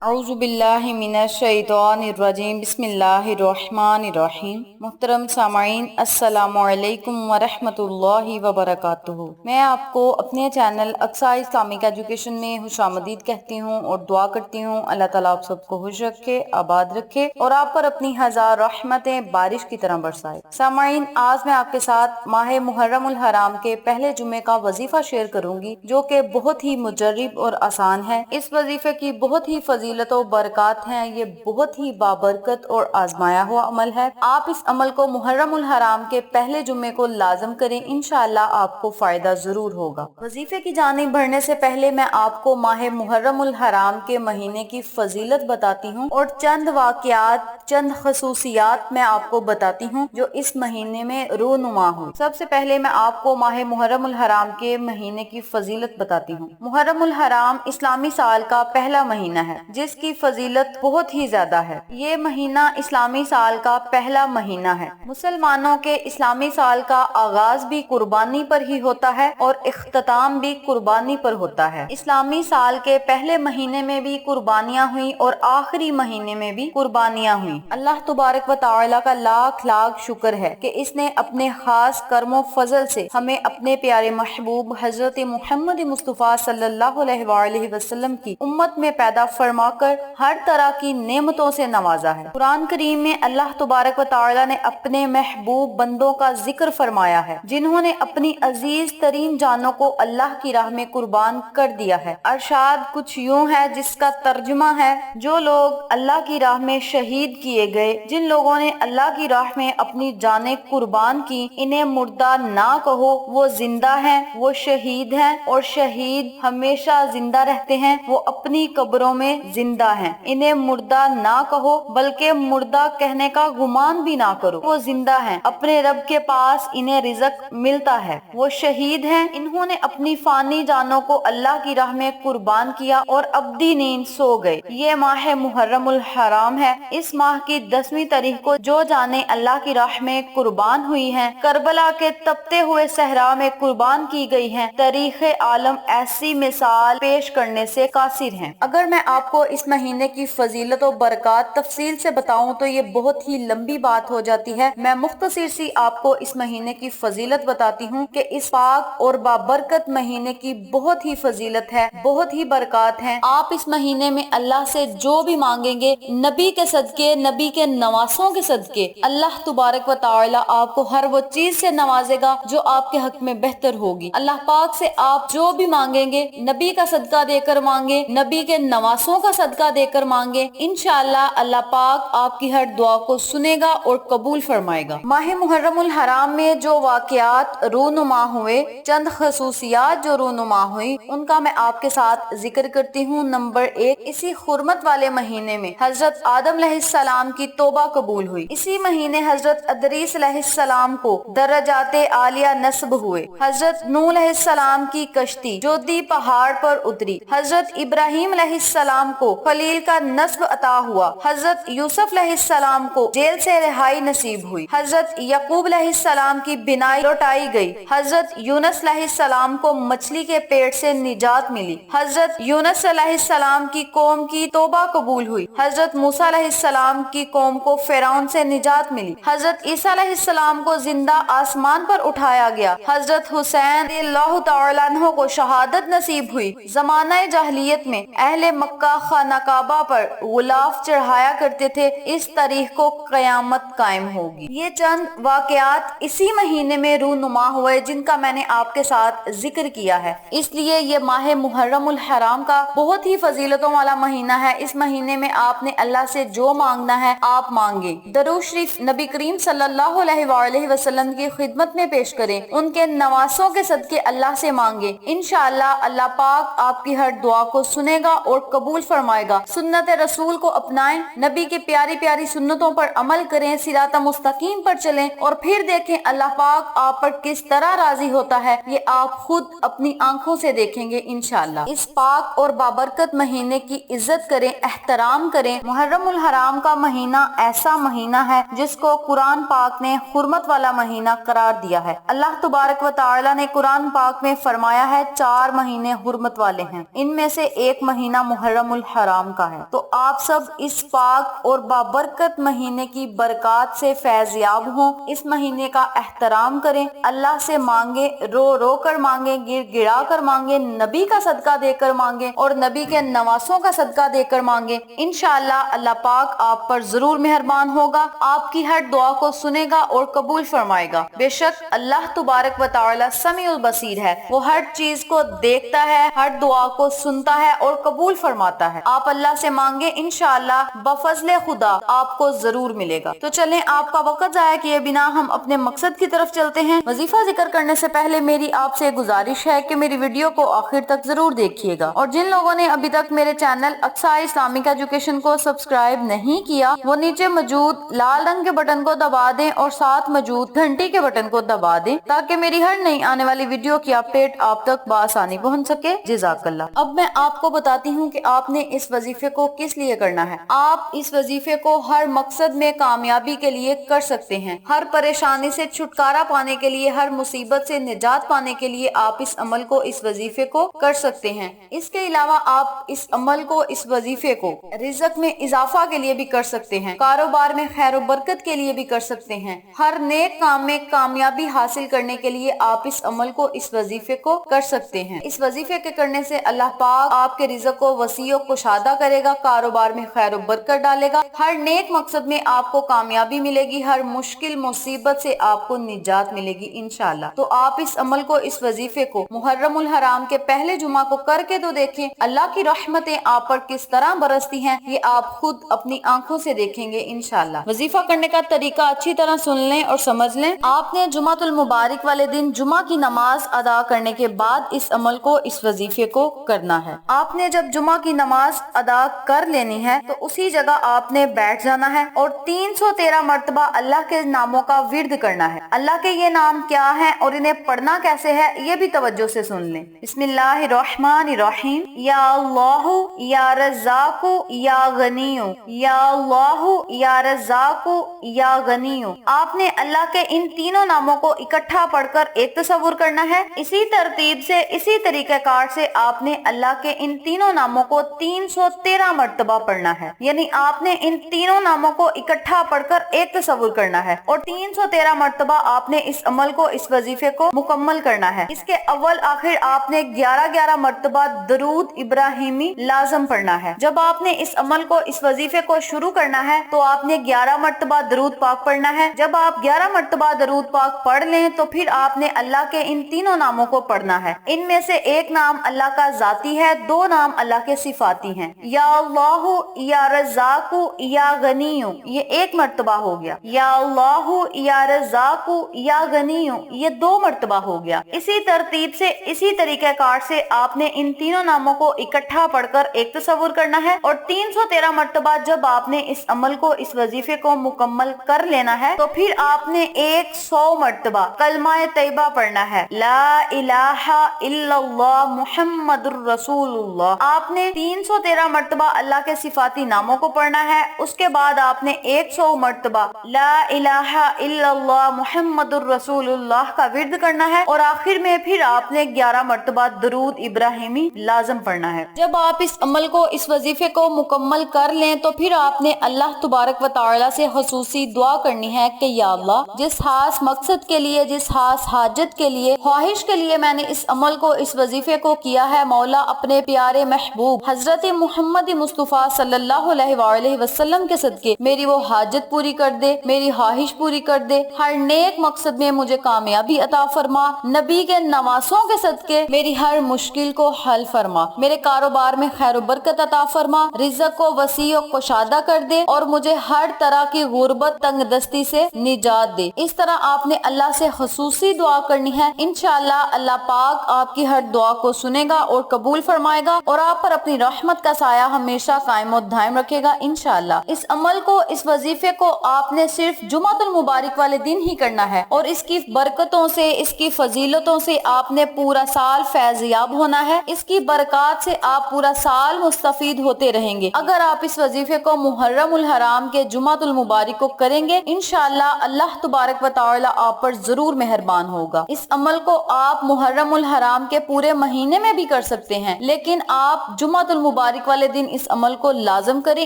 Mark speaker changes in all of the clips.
Speaker 1: اعوذ باللہ من الشیطان الرجیم بسم اللہ الرحمن الرحیم۔ محترم سامعین، السلام علیکم ورحمۃ اللہ وبرکاتہ۔ میں آپ کو اپنے چینل اقصیٰ اسلامک ایجوکیشن میں خوش آمدید کہتی ہوں اور دعا کرتی ہوں اللہ تعالیٰ آپ سب کو خوش رکھے، آباد رکھے اور آپ پر اپنی ہزار رحمتیں بارش کی طرح برسائے۔ سامعین، آج میں آپ کے ساتھ ماہ محرم الحرام کے پہلے جمعے کا وظیفہ شیئر کروں گی، جو کہ بہت ہی مجرب اور آسان ہے۔ اس وظیفے کی بہت ہی فضیلت و برکات ہیں۔ یہ بہت ہی بابرکت اور آزمایا ہوا عمل ہے۔ آپ اس عمل کو محرم الحرام کے پہلے جمعے کو لازم کریں، انشاءاللہ آپ کو فائدہ ضرور ہوگا۔ وظیفے کی جانب بڑھنے سے پہلے میں آپ کو ماہ محرم الحرام کے مہینے کی فضیلت بتاتی ہوں اور چند واقعات، چند خصوصیات میں آپ کو بتاتی ہوں جو اس مہینے میں رونما ہوئی۔ سب سے پہلے میں آپ کو ماہ محرم الحرام کے مہینے کی فضیلت بتاتی ہوں۔ محرم الحرام اسلامی سال کا پہلا مہینہ ہے جس کی فضیلت بہت ہی زیادہ ہے۔ یہ مہینہ اسلامی سال کا پہلا مہینہ ہے۔ مسلمانوں کے اسلامی سال کا آغاز بھی قربانی پر ہی ہوتا ہے اور اختتام بھی قربانی پر ہوتا ہے۔ اسلامی سال کے پہلے مہینے میں بھی قربانیاں ہوئیں اور آخری مہینے میں بھی قربانیاں ہوئیں۔ اللہ تبارک و تعالی کا لاکھ لاکھ شکر ہے کہ اس نے اپنے خاص کرم و فضل سے ہمیں اپنے پیارے محبوب حضرت محمد مصطفیٰ صلی اللہ علیہ وآلہ وسلم کی امت میں پیدا فرما کر ہر طرح کی نعمتوں سے نوازا ہے۔ قرآن کریم میں اللہ تبارک و تعالی نے اپنے محبوب بندوں کا ذکر فرمایا ہے جنہوں نے اپنی عزیز ترین جانوں کو اللہ کی راہ میں قربان کر دیا ہے۔ ارشاد کچھ یوں ہے جس کا ترجمہ ہے، جو لوگ اللہ کی راہ میں شہید کیے گئے، جن لوگوں نے اللہ کی راہ میں اپنی جانیں قربان کی، انہیں مردہ نہ کہو، وہ زندہ ہیں، وہ شہید ہیں اور شہید ہمیشہ زندہ رہتے ہیں، وہ اپنی قبروں میں زندہ ہیں۔ انہیں مردہ نہ کہو بلکہ مردہ کہنے کا گمان بھی نہ کرو، وہ زندہ ہیں، اپنے رب کے پاس انہیں رزق ملتا ہے۔ وہ شہید ہیں، انہوں نے اپنی فانی جانوں کو اللہ کی راہ میں قربان کیا اور ابدی نیند سو گئے۔ یہ ماہ محرم الحرام ہے۔ اس ماہ کی 10ویں تاریخ کو جو جانیں اللہ کی راہ میں قربان ہوئی ہیں، کربلا کے تپتے ہوئے صحرا میں قربان کی گئی ہیں، تاریخ عالم ایسی مثال پیش کرنے سے قاصر ہیں۔ اگر میں آپ کو اس مہینے کی فضیلت و برکات تفصیل سے بتاؤں تو یہ بہت ہی لمبی بات ہو جاتی ہے۔ میں مختصر سی آپ کو اس مہینے کی فضیلت بتاتی ہوں کہ اس پاک اور بابرکت مہینے کی بہت ہی فضیلت ہے، بہت ہی برکات ہیں۔ آپ اس مہینے میں اللہ سے جو بھی مانگیں گے، نبی کے صدقے، نبی کے نواسوں کے صدقے، اللہ تبارک و تعالی آپ کو ہر وہ چیز سے نوازے گا جو آپ کے حق میں بہتر ہوگی۔ اللہ پاک سے آپ جو بھی مانگیں گے، نبی کا صدقہ دے کر مانگے، نبی کے نواسوں کا صدقہ دے کر مانگے، انشاءاللہ اللہ پاک آپ کی ہر دعا کو سنے گا اور قبول فرمائے گا۔ ماہ محرم الحرام میں جو واقعات رونما ہوئے، چند خصوصیات جو رونما ہوئی، ان کا میں آپ کے ساتھ ذکر کرتی ہوں۔ نمبر 1، اسی حرمت والے مہینے میں حضرت آدم علیہ السلام کی توبہ قبول ہوئی۔ اسی مہینے حضرت ادریس علیہ السلام کو درجات عالیہ نصب ہوئے۔ حضرت نوح علیہ السلام کی کشتی جودی پہاڑ پر اتری۔ حضرت ابراہیم علیہ السلام کو خلیل کا نصب عطا ہوا۔ حضرت یوسف علیہ السلام کو جیل سے رہائی نصیب ہوئی۔ حضرت یعقوب علیہ السلام کی بینائی لوٹائی گئی۔ حضرت یونس علیہ السلام کو مچھلی کے پیٹ سے نجات ملی۔ حضرت یونس علیہ السلام کی قوم کی توبہ قبول ہوئی۔ حضرت موسیٰ علیہ السلام کی قوم کو فرعون سے نجات ملی۔ حضرت عیسیٰ علیہ السلام کو زندہ آسمان پر اٹھایا گیا۔ حضرت حسین رضی اللہ تعالیٰ عنہ کو شہادت نصیب ہوئی۔ زمانہ جاہلیت میں اہل مکہ خانہ کعبہ پر غلاف چڑھایا کرتے تھے، اس تاریخ کو قیامت قائم ہوگی۔ یہ چند واقعات اسی مہینے میں رونما ہوئے جن کا میں نے آپ کے ساتھ ذکر کیا ہے، اس لیے یہ ماہ محرم الحرام کا بہت ہی فضیلتوں والا مہینہ ہے۔ اس مہینے میں آپ نے اللہ سے جو مانگنا ہے آپ مانگیں۔ درود شریف نبی کریم صلی اللہ علیہ وآلہ وسلم کی خدمت میں پیش کریں، ان کے نواسوں کے صدقے اللہ سے مانگیں، انشاءاللہ اللہ پاک آپ کی ہر دعا کو سنے گا اور قبول فرمائے گا۔ سنت رسول کو اپنائیں، نبی کی پیاری پیاری سنتوں پر عمل کریں، صراط مستقیم پر چلیں اور پھر دیکھیں اللہ پاک آپ پر کس طرح راضی ہوتا ہے، یہ آپ خود اپنی آنکھوں سے دیکھیں گے انشاءاللہ۔ اس پاک اور بابرکت مہینے کی عزت کریں، احترام کریں۔ محرم الحرام کا مہینہ ایسا مہینہ ہے جس کو قرآن پاک نے حرمت والا مہینہ قرار دیا ہے۔ اللہ تبارک و تعالی نے قرآن پاک میں فرمایا ہے 4 مہینے حرمت والے ہیں، ان میں سے ایک مہینہ محرم الحرام حرام کا ہے۔ تو آپ سب اس پاک اور بابرکت مہینے کی برکات سے فیض یاب ہوں، اس مہینے کا احترام کریں، اللہ سے مانگیں، رو رو کر مانگیں، گر گڑا کر مانگیں، نبی کا صدقہ دے کر مانگیں اور نبی کے نواسوں کا صدقہ دے کر مانگیں۔ انشاءاللہ اللہ پاک آپ پر ضرور مہربان ہوگا، آپ کی ہر دعا کو سنے گا اور قبول فرمائے گا۔ بے شک اللہ تبارک و تعالی سمیع البصیر ہے، وہ ہر چیز کو دیکھتا ہے، ہر دعا کو سنتا ہے اور قبول فرماتا ہے۔ آپ اللہ سے مانگیں، انشاءاللہ بفضل خدا آپ کو ضرور ملے گا۔ تو چلیں آپ کا وقت ضائع کیے بنا ہم اپنے مقصد کی طرف چلتے ہیں۔ وظیفہ ذکر کرنے سے پہلے میری آپ سے گزارش ہے کہ میری ویڈیو کو آخر تک ضرور دیکھیے گا، اور جن لوگوں نے ابھی تک میرے چینل اقصیٰ اسلامک ایجوکیشن کو سبسکرائب نہیں کیا، وہ نیچے موجود لال رنگ کے بٹن کو دبا دیں اور ساتھ موجود گھنٹی کے بٹن کو دبا دیں تاکہ میری ہر نئی آنے والی ویڈیو کی اپڈیٹ آپ تک بآسانی پہنچ سکے۔ جزاک اللہ۔ اب میں آپ کو بتاتی ہوں کہ آپ نے اس وظیفے کو کس لیے کرنا ہے۔ آپ اس وظیفے کو ہر مقصد میں کامیابی کے لیے کر سکتے ہیں، ہر پریشانی سے چھٹکارا پانے کے لیے، ہر مصیبت سے نجات پانے کے لیے آپ اس عمل کو، اس وظیفے کو کر سکتے ہیں۔ اس کے علاوہ آپ اس عمل کو، اس وظیفے کو رزق میں اضافہ کے لیے بھی کر سکتے ہیں، کاروبار میں خیر و برکت کے لیے بھی کر سکتے ہیں، ہر نیک کام میں کامیابی حاصل کرنے کے لیے آپ اس عمل کو، اس وظیفے کو کر سکتے ہیں۔ اس وظیفے کے کرنے سے اللہ پاک آپ کے رزق کو وسیع و کشادہ کرے گا، کاروبار میں خیر و برکت ڈالے گا، ہر نیک مقصد میں آپ کو کامیابی ملے گی، ہر مشکل مصیبت سے آپ کو نجات ملے گی انشاءاللہ۔ تو آپ اس عمل کو، اس وظیفے کو محرم الحرام کے پہلے جمعہ کو کر کے تو دیکھیں، اللہ کی رحمتیں آپ پر کس طرح برستی ہیں یہ آپ خود اپنی آنکھوں سے دیکھیں گے انشاءاللہ۔ وظیفہ کرنے کا طریقہ اچھی طرح سن لیں اور سمجھ لیں۔ آپ نے جمعۃ المبارک والے دن جمعہ کی نماز ادا کرنے کے بعد اس عمل کو، اس وظیفے کو کرنا ہے۔ آپ نے جب جمعہ کی نماز ادا کر لینی ہے تو اسی جگہ آپ نے بیٹھ جانا ہے اور 313 مرتبہ اللہ کے ناموں کا ورد کرنا ہے۔ اللہ کے یہ نام کیا ہیں اور انہیں پڑھنا کیسے ہے یہ بھی توجہ سے سن لیں۔ بسم اللہ الرحمن الرحیم، یا اللہ یا رزاق یا غنی، یا اللہ یا رزاق یا غنی۔ آپ نے اللہ کے ان تینوں ناموں کو اکٹھا پڑھ کر ایک تصور کرنا ہے۔ اسی ترتیب سے، اسی طریقہ کار سے آپ نے اللہ کے ان تینوں ناموں کو 313 مرتبہ پڑھنا ہے، یعنی آپ نے ان تینوں ناموں کو اکٹھا پڑھ کر ایک تصور کرنا ہے اور 313 مرتبہ آپ نے اس عمل کو، اس وظیفے کو مکمل کرنا ہے۔ اس کے اول آخر آپ نے 11 مرتبہ درود ابراہیمی لازم پڑھنا ہے۔ جب آپ نے اس عمل کو، اس وظیفے کو شروع کرنا ہے تو آپ نے 11 مرتبہ درود پاک پڑھنا ہے۔ جب آپ 11 مرتبہ درود پاک پڑھ لیں تو پھر آپ نے اللہ کے ان تینوں ناموں کو پڑھنا ہے۔ ان میں سے ایک نام اللہ کا ذاتی ہے، 2 نام اللہ کے صفاتی ہیں۔ یا اللہ یا رزاق یا غنی، یہ 1 مرتبہ ہو گیا۔ یا اللہ یا رزاق یا غنی، یہ 2 مرتبہ ہو گیا۔ اسی ترتیب سے، اسی طریقہ کار سے آپ نے ان تینوں ناموں کو اکٹھا پڑھ کر ایک تصور کرنا ہے اور 313 مرتبہ جب آپ نے اس عمل کو، اس وظیفے کو مکمل کر لینا ہے تو پھر آپ نے 100 مرتبہ کلمہ طیبہ پڑھنا ہے، لا الہ الا اللہ محمد الرسول اللہ۔ آپ نے 313 مرتبہ اللہ کے صفاتی ناموں کو پڑھنا ہے، اس کے بعد آپ نے 100 مرتبہ لا الہ الا اللہ محمد الرسول اللہ کا ورد کرنا ہے اور آخر میں پھر آپ نے 11 مرتبہ درود ابراہیمی لازم پڑھنا ہے۔ جب آپ اس عمل کو، اس وظیفے کو مکمل کر لیں تو پھر آپ نے اللہ تبارک و تعالی سے خصوصی دعا کرنی ہے کہ یا اللہ، جس خاص مقصد کے لیے، جس خاص حاجت کے لیے، خواہش کے لیے میں نے اس عمل کو، اس وظیفے کو کیا ہے، مولا اپنے پیارے محبوب حضرت محمد مصطفیٰ صلی اللہ علیہ وآلہ وسلم کے صدقے میری وہ حاجت پوری کر دے، میری خواہش پوری کر دے، ہر نیک مقصد میں مجھے کامیابی عطا فرما، نبی کے نواسوں کے صدقے میری ہر مشکل کو حل فرما، میرے کاروبار میں خیر و برکت عطا فرما، رزق کو وسیع و کشادہ کر دے اور مجھے ہر طرح کی غربت، تنگ دستی سے نجات دے۔ اس طرح آپ نے اللہ سے خصوصی دعا کرنی ہے۔ انشاءاللہ اللہ پاک آپ کی ہر دعا کو سنے گا اور قبول فرمائے گا اور آپ پر اپنی رحمت کا سایہ ہمیشہ قائم و دائم رکھے گا انشاءاللہ۔ اس عمل کو، اس وظیفے کو آپ نے صرف جمعۃ المبارک والے دن ہی کرنا ہے اور اس کی برکتوں سے، اس کی فضیلتوں سے آپ نے پورا سال فیض یاب ہونا ہے، اس کی برکات سے آپ پورا سال مستفید ہوتے رہیں گے۔ اگر آپ اس وظیفے کو محرم الحرام کے جمعۃ المبارک کو کریں گے انشاءاللہ اللہ تبارک و تعالی آپ پر ضرور مہربان ہوگا۔ اس عمل کو آپ محرم الحرام کے پورے مہینے میں بھی کر سکتے ہیں، لیکن آپ جمعۃ المبارک مبارک والے دن اس عمل کو لازم کریں،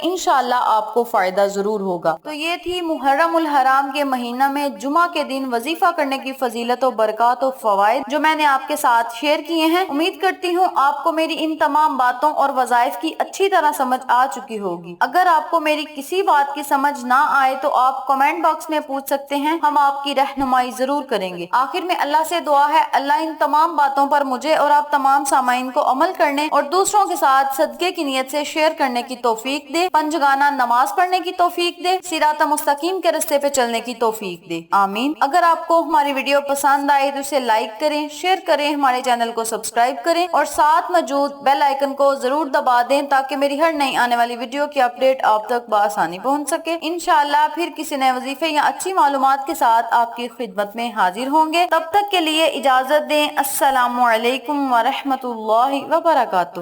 Speaker 1: انشاءاللہ آپ کو فائدہ ضرور ہوگا۔ تو یہ تھی محرم الحرام کے مہینہ میں جمعہ کے دن وظیفہ کرنے کی فضیلت و برکات و فوائد جو میں نے آپ کے ساتھ شیئر کیے ہیں۔ امید کرتی ہوں آپ کو میری ان تمام باتوں اور وظائف کی اچھی طرح سمجھ آ چکی ہوگی۔ اگر آپ کو میری کسی بات کی سمجھ نہ آئے تو آپ کمنٹ باکس میں پوچھ سکتے ہیں، ہم آپ کی رہنمائی ضرور کریں گے۔ آخر میں اللہ سے دعا ہے اللہ ان تمام باتوں پر مجھے اور آپ تمام سامعین کو عمل کرنے اور دوسروں کے ساتھ صدقے کی نیت سے شیئر کرنے کی توفیق دے، پنجگانہ نماز پڑھنے کی توفیق دے، صراط مستقیم کے راستے پہ چلنے کی توفیق دے، آمین۔ اگر آپ کو ہماری ویڈیو پسند آئے تو اسے لائک کریں، شیئر کریں، ہمارے چینل کو سبسکرائب کریں اور ساتھ موجود بیل آئیکن کو ضرور دبا دیں تاکہ میری ہر نئی آنے والی ویڈیو کی اپڈیٹ آپ تک بآسانی پہنچ سکے۔ انشاءاللہ پھر کسی نئے وظیفے یا اچھی معلومات کے ساتھ آپ کی خدمت میں حاضر ہوں گے۔ تب تک کے لیے اجازت دیں۔ السلام علیکم ورحمۃ اللہ وبرکاتہ۔